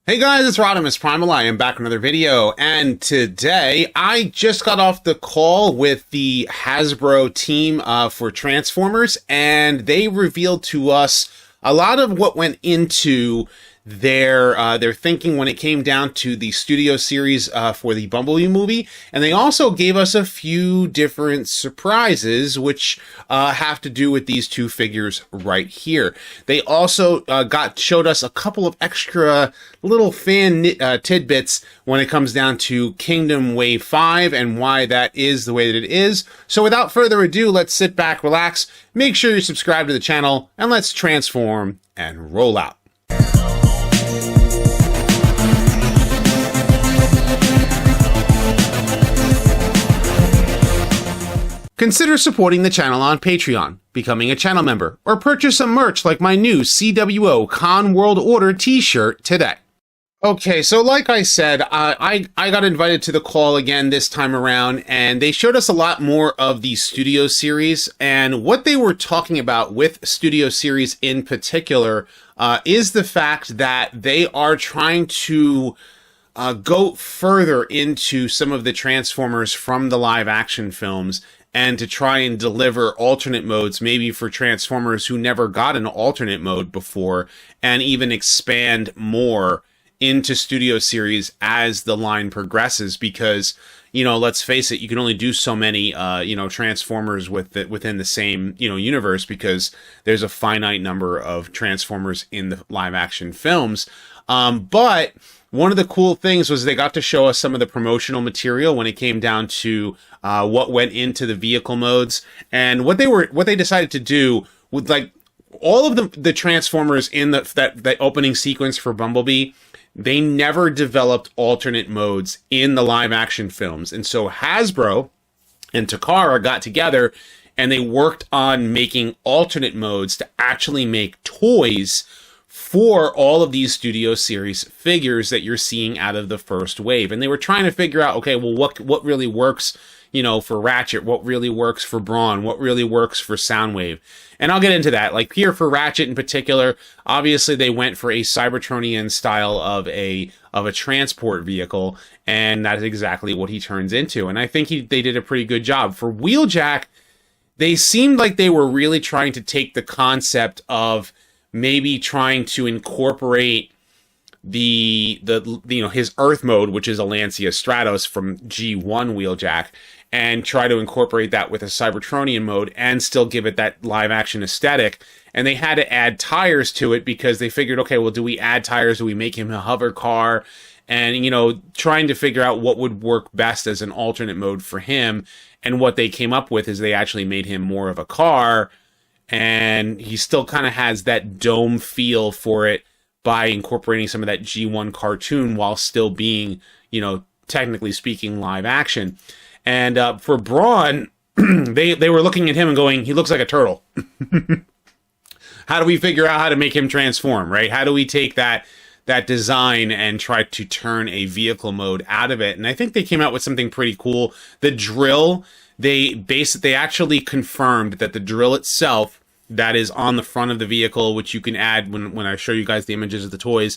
Hey guys, it's RodimusPrimal. I am back with another video, and today I just got off the call with the Hasbro team for Transformers, and they revealed to us a lot of what went into their thinking when it came down to the studio series for the Bumblebee movie, and they also gave us a few different surprises which have to do with these two figures right here. They also showed us a couple of extra little fan tidbits when it comes down to Kingdom Wave 5 and why that is the way that it is. So without further ado, let's sit back, relax, make sure you're subscribed to the channel, and let's transform and roll out. Consider supporting the channel on Patreon, becoming a channel member, or purchase some merch like my new CWO Con World Order t-shirt today. Okay, so like I said, I got invited to the call again this time around, and they showed us a lot more of the Studio Series, and what they were talking about with Studio Series in particular is the fact that they are trying to go further into some of the Transformers from the live-action films, and to try and deliver alternate modes, maybe for Transformers who never got an alternate mode before, and even expand more into Studio Series as the line progresses, because, you know, let's face it, you can only do so many, Transformers within the same, universe, because there's a finite number of Transformers in the live-action films. But one of the cool things was they got to show us some of the promotional material when it came down to what went into the vehicle modes, and what they decided to do with, like, all of the Transformers in that opening sequence for Bumblebee. They never developed alternate modes in the live action films, and so Hasbro and Takara got together and they worked on making alternate modes to actually make toys for all of these Studio Series figures that you're seeing out of the first wave. And they were trying to figure out, okay, well, what really works, for Ratchet, what really works for Brawn, what really works for Soundwave. And I'll get into that. Like here for Ratchet in particular, obviously they went for a Cybertronian style of a transport vehicle, and that's exactly what he turns into. And I think they did a pretty good job. For Wheeljack, they seemed like they were really trying to take the concept of maybe trying to incorporate his Earth mode, which is a Lancia Stratos from G1 Wheeljack, and try to incorporate that with a Cybertronian mode and still give it that live action aesthetic. And they had to add tires to it because they figured, okay, well, do we add tires? Do we make him a hover car? And, trying to figure out what would work best as an alternate mode for him. And what they came up with is they actually made him more of a car, and he still kind of has that dome feel for it by incorporating some of that G1 cartoon while still being, technically speaking, live action. And for Brawn, they were looking at him and going, he looks like a turtle. How do we figure out how to make him transform, right? How do we take that design and try to turn a vehicle mode out of it? And I think they came out with something pretty cool. The drill, they actually confirmed that the drill itself that is on the front of the vehicle, which you can add when I show you guys the images of the toys,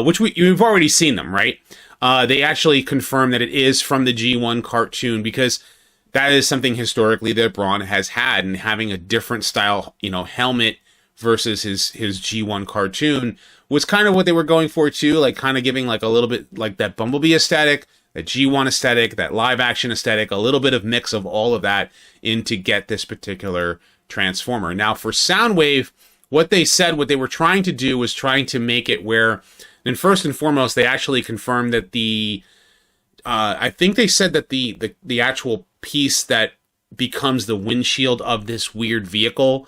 which you've already seen them, right? They actually confirmed that it is from the G1 cartoon, because that is something historically that Brawn has had, and having a different style, helmet versus his G1 cartoon was kind of what they were going for too, like kind of giving like a little bit like that Bumblebee aesthetic, that G1 aesthetic, that live action aesthetic, a little bit of mix of all of that in to get this particular Transformer. Now for Soundwave, what they were trying to do was trying to make it where, and first and foremost, they actually confirmed that I think they said that the actual piece that becomes the windshield of this weird vehicle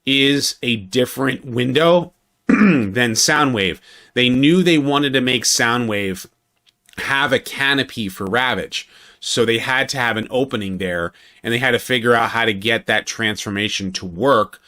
is a different window than Soundwave. They knew they wanted to make Soundwave have a canopy for Ravage, so they had to have an opening there, and they had to figure out how to get that transformation to work.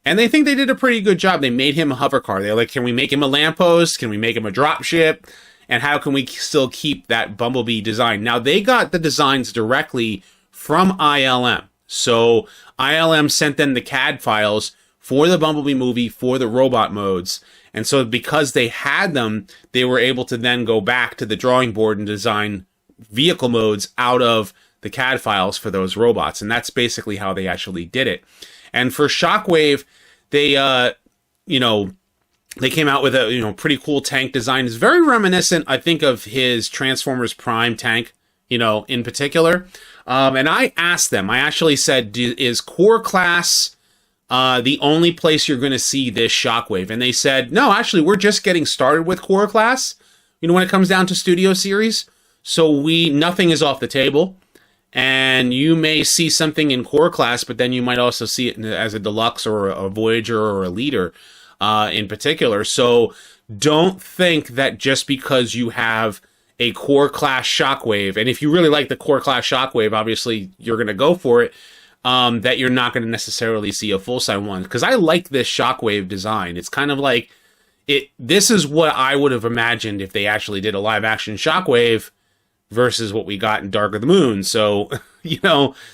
And they think they did a pretty good job. They made him a hover car. They're like, can we make him a lamppost? Can we make him a dropship? And how can we still keep that Bumblebee design? Now, they got the designs directly from ILM. So ILM sent them the CAD files for the Bumblebee movie, for the robot modes, And so because they had them, they were able to then go back to the drawing board and design vehicle modes out of the CAD files for those robots. And that's basically how they actually did it. And for Shockwave, they, they came out with a, pretty cool tank design. It's very reminiscent, I think, of his Transformers Prime tank, in particular. And I asked them, I actually said, is Core Class the only place you're going to see this Shockwave? And they said, no, actually, we're just getting started with Core Class, when it comes down to Studio Series. So nothing is off the table. And you may see something in Core Class, but then you might also see it as a Deluxe or a Voyager or a Leader in particular. So don't think that just because you have a Core Class Shockwave, and if you really like the Core Class Shockwave, obviously you're going to go for it, that you're not going to necessarily see a full-size one. Because I like this Shockwave design. It's kind of like, this is what I would have imagined if they actually did a live-action Shockwave versus what we got in Dark of the Moon. So,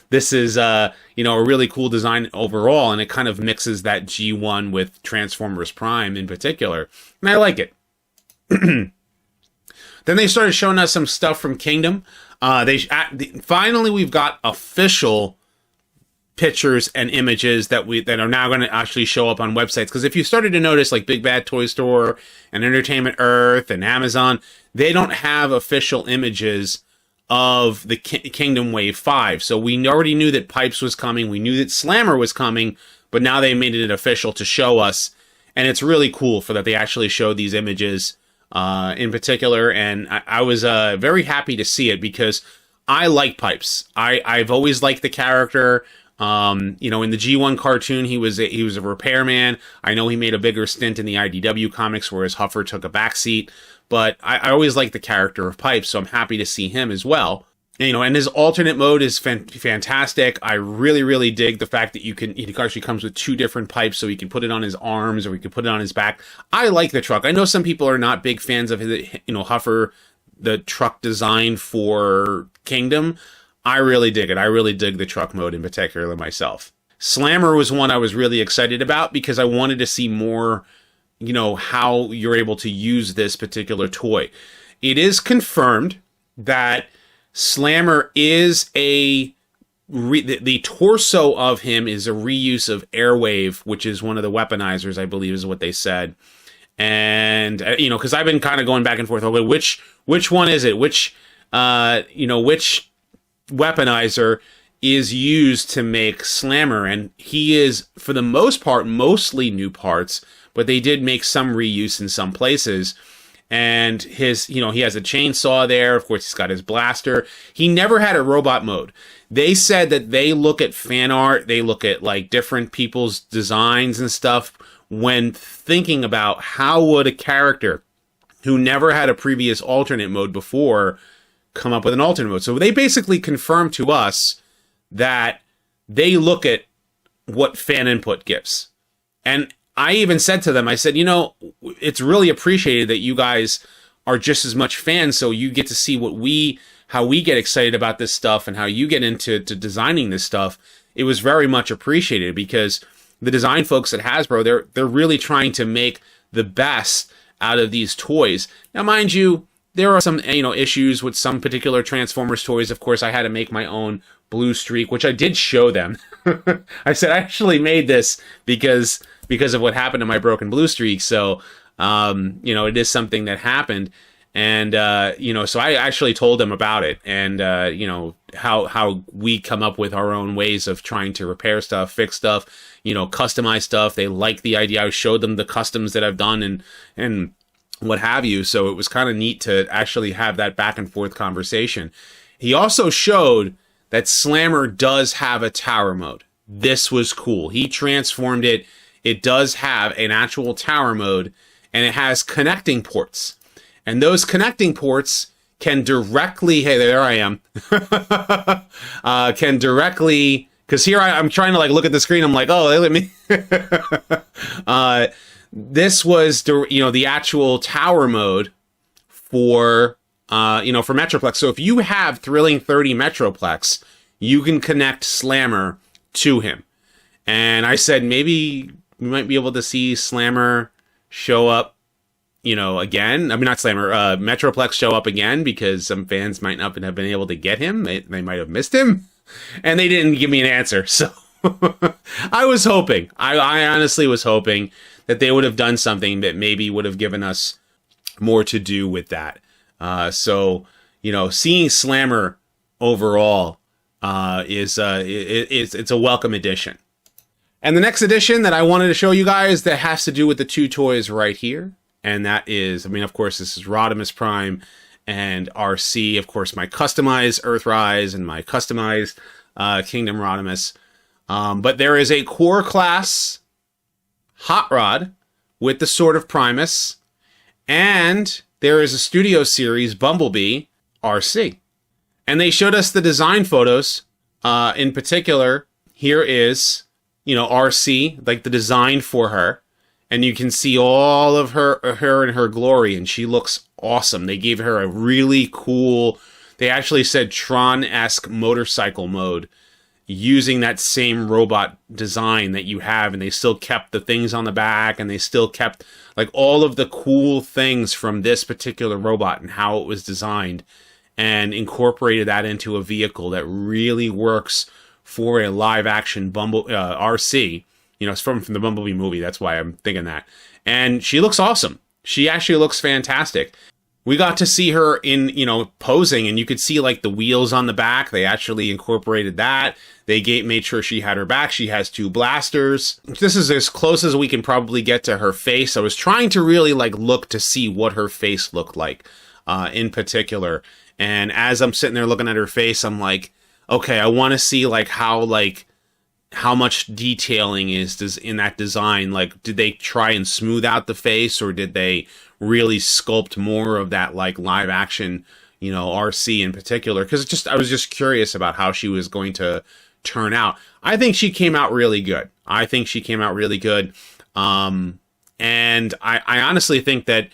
this is, a really cool design overall, and it kind of mixes that G1 with Transformers Prime in particular. And I like it. Then they started showing us some stuff from Kingdom. Finally, we've got official pictures and images that are now going to actually show up on websites. Because if you started to notice, like Big Bad Toy Store and Entertainment Earth and Amazon, they don't have official images of the Kingdom Wave 5. So we already knew that Pipes was coming. We knew that Slammer was coming. But now they made it official to show us. And it's really cool that they actually showed these images in particular. And I was very happy to see it because I like Pipes. I've always liked the character. In the G1 cartoon, he was a repairman. I know he made a bigger stint in the IDW comics, whereas Huffer took a backseat. But I always liked the character of Pipes, so I'm happy to see him as well. And his alternate mode is fantastic. I really, really dig the fact that he actually comes with 2 different pipes, so he can put it on his arms or he can put it on his back. I like the truck. I know some people are not big fans of his, Huffer, the truck design for Kingdom. I really dig it. I really dig the truck mode in particular myself. Slammer was one I was really excited about because I wanted to see more, how you're able to use this particular toy. It is confirmed that Slammer is the torso of him is a reuse of Airwave, which is one of the weaponizers, I believe is what they said. And, because I've been kind of going back and forth, okay, which one is it? Which weaponizer is used to make Slammer? And he is, for the most part, mostly new parts, but they did make some reuse in some places. And his, he has a chainsaw there. Of course, he's got his blaster. He never had a robot mode. They said that they look at fan art, they look at like different people's designs and stuff when thinking about how would a character who never had a previous alternate mode before come up with an alternate mode. So they basically confirmed to us that they look at what fan input gives. And I even said to them, I said, it's really appreciated that you guys are just as much fans, so you get to see how we get excited about this stuff and how you get into designing this stuff. It was very much appreciated because the design folks at Hasbro, they're really trying to make the best out of these toys. Now, mind you, there are some, issues with some particular Transformers toys. Of course, I had to make my own Blue Streak, which I did show them. I said, I actually made this because of what happened to my broken Blue Streak. So, it is something that happened. And, so I actually told them about it and, how we come up with our own ways of trying to repair stuff, fix stuff, customize stuff. They like the idea. I showed them the customs that I've done and what have you. So it was kind of neat to actually have that back and forth conversation. He also showed that Slammer does have a tower mode. This was cool. He transformed it. It does have an actual tower mode, and it has connecting ports. And those connecting ports can directly, hey, there I am, can directly, because here I'm trying to look at the screen. I'm like, oh, let me. This was, the actual tower mode for Metroplex. So if you have Thrilling 30 Metroplex, you can connect Slammer to him. And I said, maybe we might be able to see Slammer show up again. I mean, not Slammer, Metroplex show up again, because some fans might not have been able to get him. They might have missed him, and they didn't give me an answer. So I was hoping, I honestly was hoping that they would have done something that maybe would have given us more to do with that. So, seeing Slammer overall it's a welcome addition. And the next addition that I wanted to show you guys that has to do with the two toys right here. And that is, of course, this is Rodimus Prime and Arcee. Of course, my customized Earthrise and my customized Kingdom Rodimus. But there is a core class Hot Rod with the Sword of Primus. And there is a Studio Series Bumblebee Arcee. And they showed us the design photos. In particular, here is, Arcee, like the design for her. And you can see all of her in her glory, and she looks awesome. They gave her a really cool, they actually said Tron-esque motorcycle mode, using that same robot design that you have, and they still kept the things on the back, and they still kept like all of the cool things from this particular robot and how it was designed, and incorporated that into a vehicle that really works for a live action Arcee. It's from the Bumblebee movie. That's why I'm thinking that. And she looks awesome. She actually looks fantastic. We got to see her in, posing, and you could see like the wheels on the back. They actually incorporated that. They made sure she had her back. She has two blasters. This is as close as we can probably get to her face. I was trying to really look to see what her face looked like in particular. And as I'm sitting there looking at her face, I'm like, okay, I want to see how much detailing is in that design. Like, did they try and smooth out the face, or did they really sculpt more of that live action, Arcee in particular? Because I was just curious about how she was going to turn out. I think she came out really good. And I honestly think that,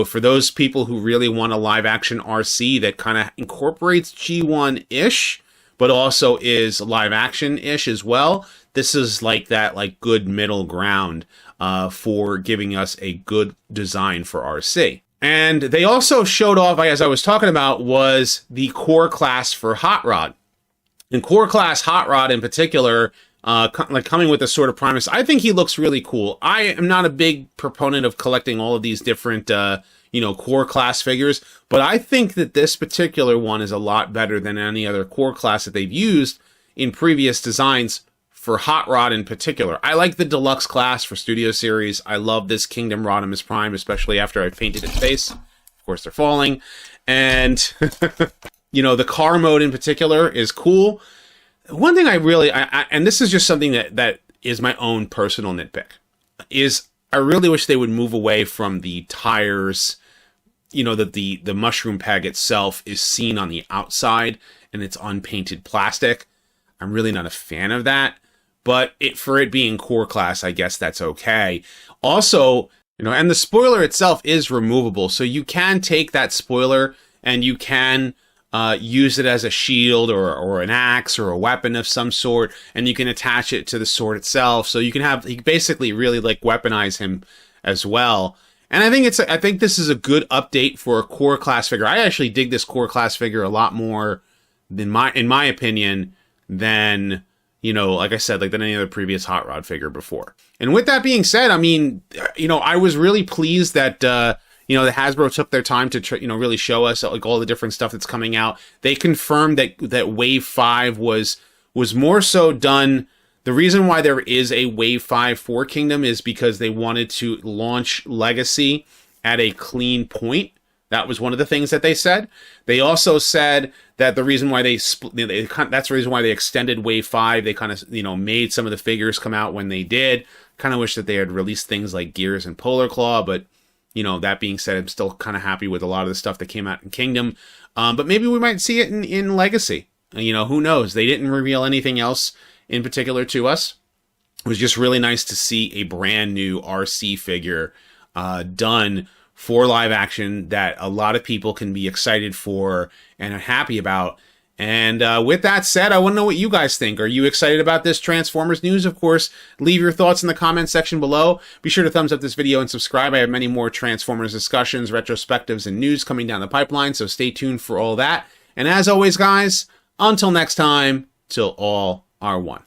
for those people who really want a live action Arcee that kind of incorporates G1-ish, but also is live action-ish as well, this is that good middle ground for giving us a good design for Arcee. And they also showed off, as I was talking about, was the core class for Hot Rod. And core class Hot Rod in particular, coming with the Sword of Primus, I think he looks really cool. I am not a big proponent of collecting all of these different core class figures, but I think that this particular one is a lot better than any other core class that they've used in previous designs for Hot Rod in particular. I like the deluxe class for Studio Series. I love this Kingdom Rodimus Prime, especially after I painted its face. Of course, they're falling. And, the car mode in particular is cool. One thing and this is just something that is my own personal nitpick, is I really wish they would move away from the tires, that the mushroom peg itself is seen on the outside and it's unpainted plastic. I'm really not a fan of that, but for it being core class, I guess that's okay. Also, and the spoiler itself is removable, so you can take that spoiler and you can use it as a shield or an axe or a weapon of some sort, and you can attach it to the sword itself. So you can basically really weaponize him as well. And I think this is a good update for a core class figure. I actually dig this core class figure a lot more in my opinion than, like I said, than any other previous Hot Rod figure before. And with that being said, I was really pleased that the Hasbro took their time to really show us all the different stuff that's coming out. They confirmed that Wave 5 was more so done. The reason why there is a Wave 5 for Kingdom is because they wanted to launch Legacy at a clean point. That was one of the things that they said. They also said that the reason why that's the reason why they extended Wave 5. They kind of, made some of the figures come out when they did. Kind of wish that they had released things like Gears and Polar Claw, but that being said, I'm still kind of happy with a lot of the stuff that came out in Kingdom. But maybe we might see it in Legacy. Who knows? They didn't reveal anything else in particular to us. It was just really nice to see a brand new Arcee figure done for live action that a lot of people can be excited for and are happy about. And with that said, I want to know what you guys think. Are you excited about this Transformers news? Of course, leave your thoughts in the comment section below. Be sure to thumbs up this video and subscribe. I have many more Transformers discussions, retrospectives, and news coming down the pipeline, so stay tuned for all that. And as always, guys, until next time, till all are one.